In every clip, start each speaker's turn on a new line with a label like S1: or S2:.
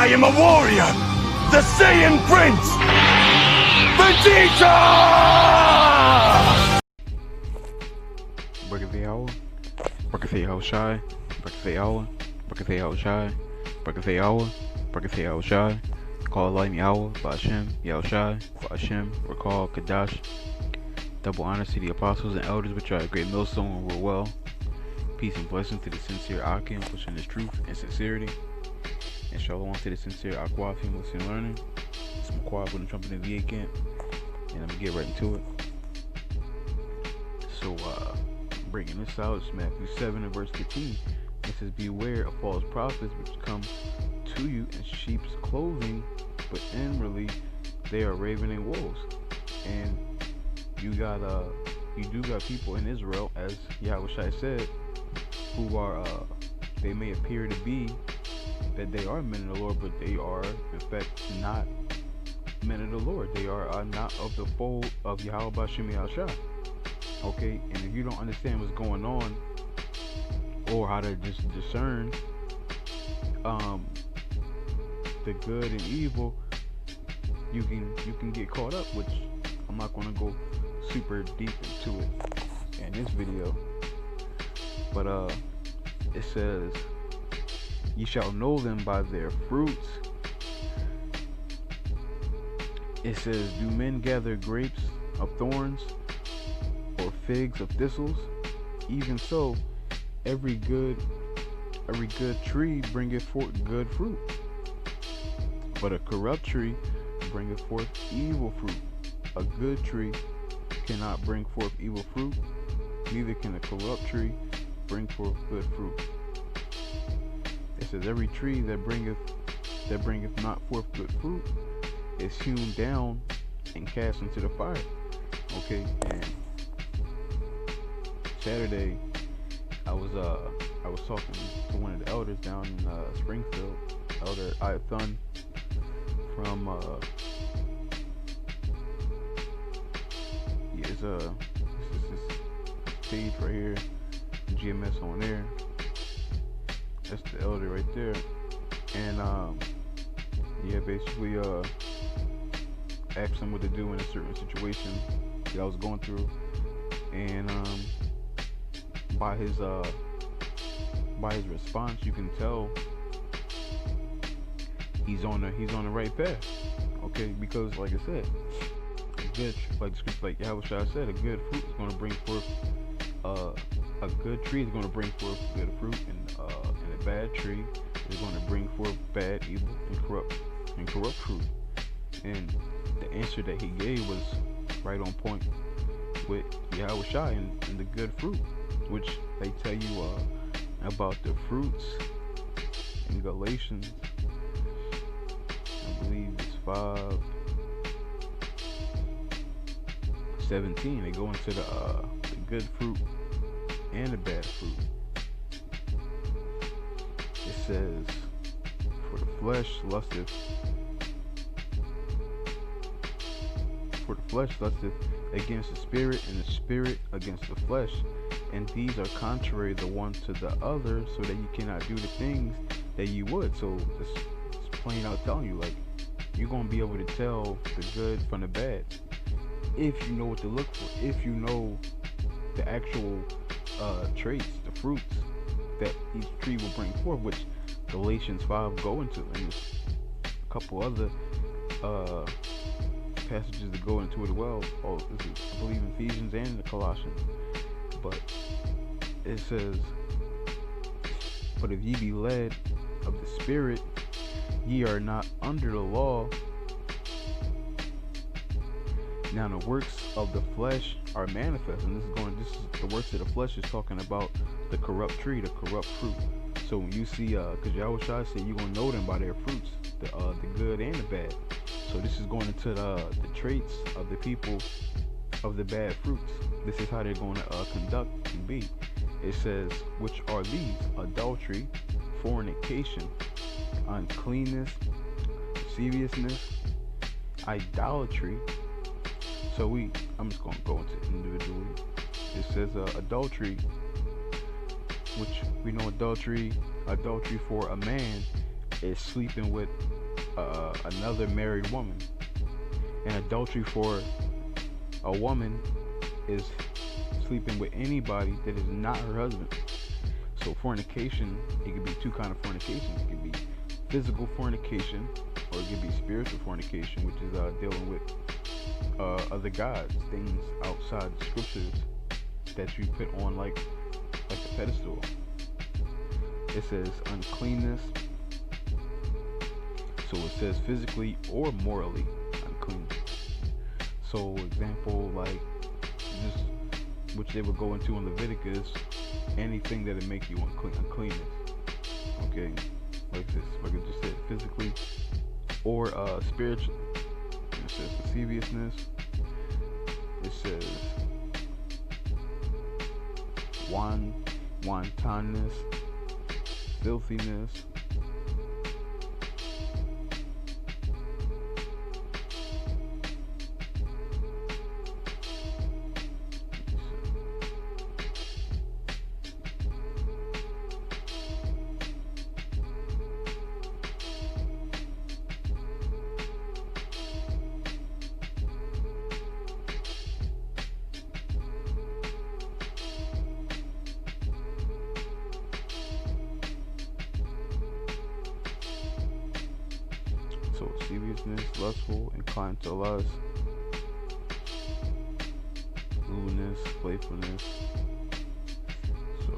S1: I am a warrior, the Saiyan Prince, Vegeta!
S2: Birthday hour, birthday hour shy, birthday hour, birthday hour shy, birthday hour, birthday hour shy. Call Lightning Hour, Ba'Shem, Yahushai, Ba'Shem, Recall, Kadash. Double honors to the apostles and elders which are a great millstone and were well. Peace and blessings to the sincere Akim, pushing his truth and sincerity. And shalom to the sincere Aquafim, listening learning. It's McQuad with the trumpet in the VA camp. And I'm going to get right into it. So, bringing this out, it's Matthew 7 and verse 15. It says, beware of false prophets which come to you in sheep's clothing, but inwardly they are ravening wolves. And you do got people in Israel, as Yahushua said, who are they may appear to be that they are men of the Lord, but they are in fact not men of the Lord. They are not of the fold of Yahweh Ba'Shem Yahushua. Okay, and if you don't understand what's going on or how to just discern the good and evil, you can get caught up, which I'm not going to go super deep into it in this video. But it says, ye shall know them by their fruits. It says, do men gather grapes of thorns or figs of thistles? Even so, every good tree bringeth forth good fruit, but a corrupt tree bringeth forth evil fruit. A good tree cannot bring forth evil fruit, neither can a corrupt tree bring forth good fruit. It says, every tree that bringeth not forth good fruit is hewn down and cast into the fire. Okay, and Saturday I was talking to one of the elders down in Springfield, Elder Ayathan from this is this page right here, GMS on there. That's the elder right there. And yeah, basically asked him what to do in a certain situation that I was going through, and by his response you can tell he's on the right path. Okay, because like I said, like Yahushua said, a good fruit is going to bring forth a good tree is going to bring forth good fruit, and a bad tree is going to bring forth bad, evil, and corrupt fruit. And the answer that he gave was right on point with Yahushua and the good fruit, which they tell you about the fruits in Galatians. I believe it's 5:17. They go into the good fruit and the bad fruit. It says, for the flesh lusteth against the spirit, and the spirit against the flesh, and these are contrary the one to the other, so that you cannot do the things that you would. So it's plain out telling you, like, you're gonna be able to tell the good from the bad if you know what to look for, if you know the actual traits, the fruits that each tree will bring forth, which Galatians 5 go into, and there's a couple other passages that go into it as well. This is, I believe, Ephesians and the Colossians. But it says, but if ye be led of the Spirit, ye are not under the law. Now the works of the flesh are manifest, and this is the works of the flesh is talking about the corrupt tree, the corrupt fruit. So when you see, because Yahushua said you're gonna know them by their fruits, the good and the bad. So this is going into the traits of the people of the bad fruits. This is how they're going to conduct and be. It says, which are these: adultery, fornication, uncleanness, lasciviousness, idolatry. So I'm just going to go into individually. It says adultery, which we know adultery for a man is sleeping with another married woman. And adultery for a woman is sleeping with anybody that is not her husband. So fornication, it could be two kind of fornication. It could be physical fornication, or it could be spiritual fornication, which is dealing with other gods, things outside the scriptures that you put on like a pedestal. It says uncleanness. So it says physically or morally unclean. So example, like just which they would go into in Leviticus, anything that would make you uncleanness. Okay, like this, like I just said, physically or spiritually. It says lasciviousness. It says wantonness, filthiness. So lasciviousness, lustful, inclined to lust, lewdness, playfulness. So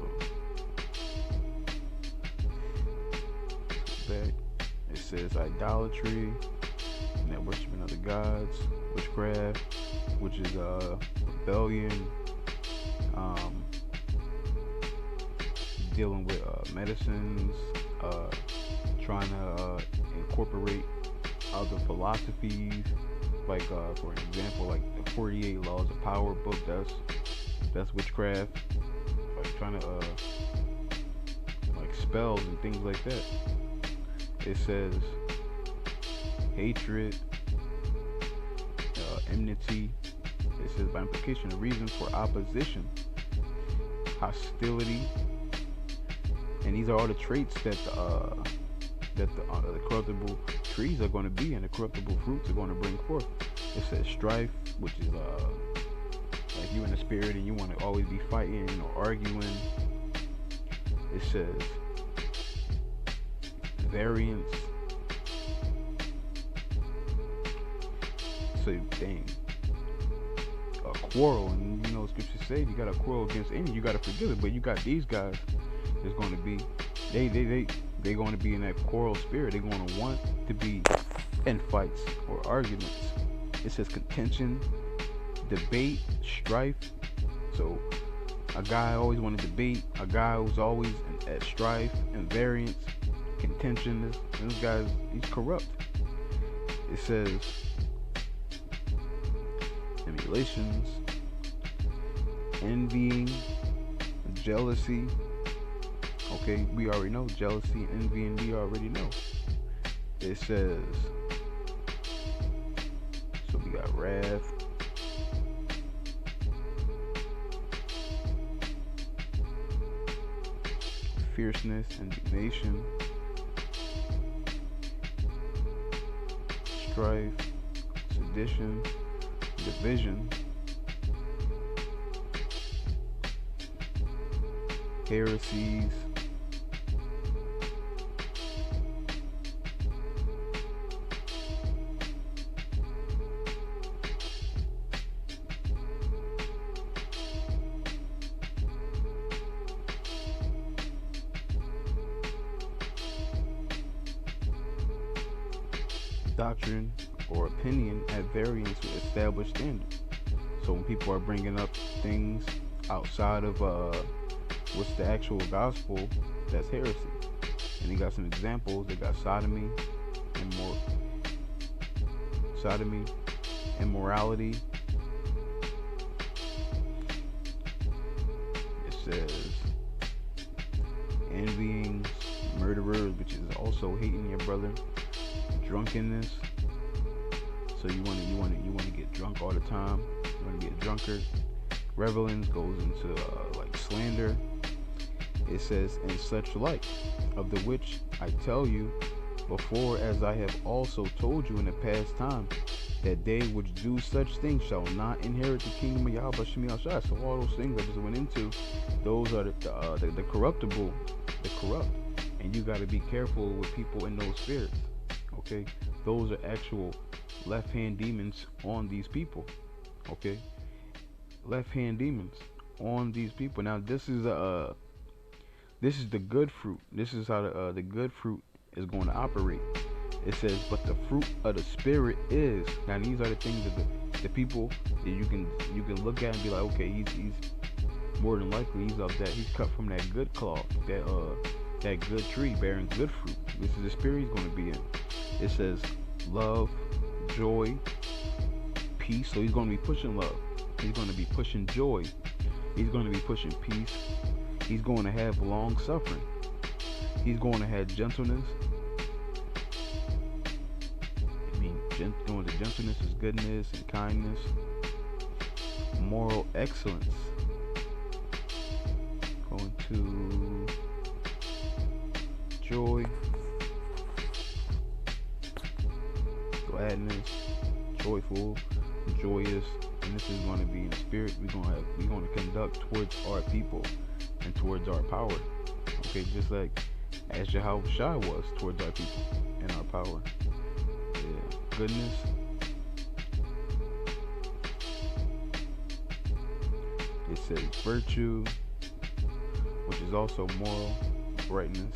S2: back, it says idolatry, and that worshiping other gods, witchcraft, which is rebellion, dealing with medicines, trying to incorporate other philosophies, like for an example, like the 48 Laws of Power book. That's witchcraft. Like trying to like spells and things like that. It says hatred, enmity. It says by implication the reason for opposition, hostility, and these are all the traits that the corruptible trees are going to be, and the corruptible fruits are going to bring forth. It says strife, which is like you in the spirit and you want to always be fighting or arguing. It says variance. So dang, a quarrel, and you know scriptures say you got to quarrel against any, you got to forgive it. But you got these guys that's going to be they're going to be in that quarrel spirit. They're going to want to be in fights or arguments. It says contention, debate, strife. So a guy always want to debate, a guy who's always at strife and variance, contention. This guy's, he's corrupt. It says emulations, envying, jealousy. Okay, we already know jealousy, envy, and we already know. It says, so we got wrath, fierceness, indignation, strife, sedition, division, heresies, doctrine or opinion at variance with established standards. So when people are bringing up things outside of what's the actual gospel, that's heresy. And they got some examples. They got sodomy, immorality. It says envying, murderers, which is also hating your brother. Drunkenness. So you want to get drunk all the time. You want to be a drunkard. Revelings goes into like slander. It says, and such like, of the which I tell you, before, as I have also told you in the past time, that they which do such things shall not inherit the kingdom of Yahweh Shemi Shai. So all those things I just went into, those are the corruptible, the corrupt, and you got to be careful with people in those spirits. Okay, those are actual left-hand demons on these people. Okay, left-hand demons on these people. Now this is the good fruit. This is how the good fruit is going to operate. It says, but the fruit of the spirit is. Now these are the things that the people that you can look at and be like, okay, he's more than likely he's cut from that good cloth, that good tree bearing good fruit. This is the spirit he's going to be in. It says love, joy, peace. So he's going to be pushing love. He's going to be pushing joy. He's going to be pushing peace. He's going to have long suffering. He's going to have gentleness. Doing the gentleness is goodness and kindness, moral excellence. Going to joy, gladness, joyful, joyous, and this is going to be in the spirit. We're going to conduct towards our people and towards our power. Okay, just like as Yahweh Shai was towards our people and our power. Yeah. Goodness, it says virtue, which is also moral, brightness.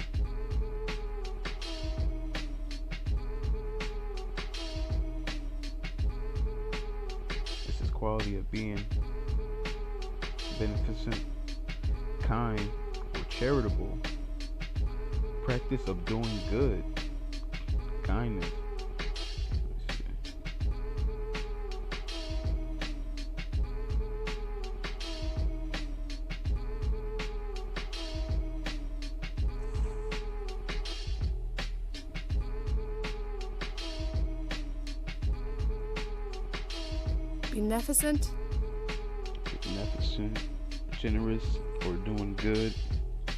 S2: This is quality of being beneficent, kind, or charitable. Practice of doing good, kindness.
S3: Beneficent,
S2: generous, or doing good. I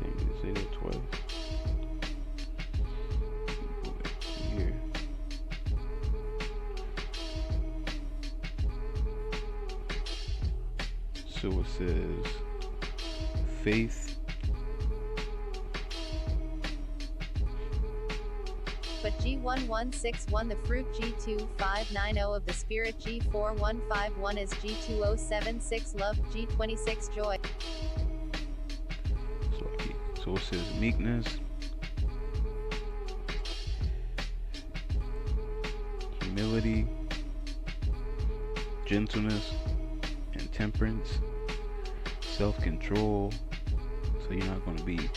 S2: think they say that twice. Go back to here. So it says faith.
S4: But G1161 the fruit G2590 of the spirit G4151 is G2076 love G26 joy.
S2: So it says meekness, humility, gentleness, and temperance, self-control. So you're not going to be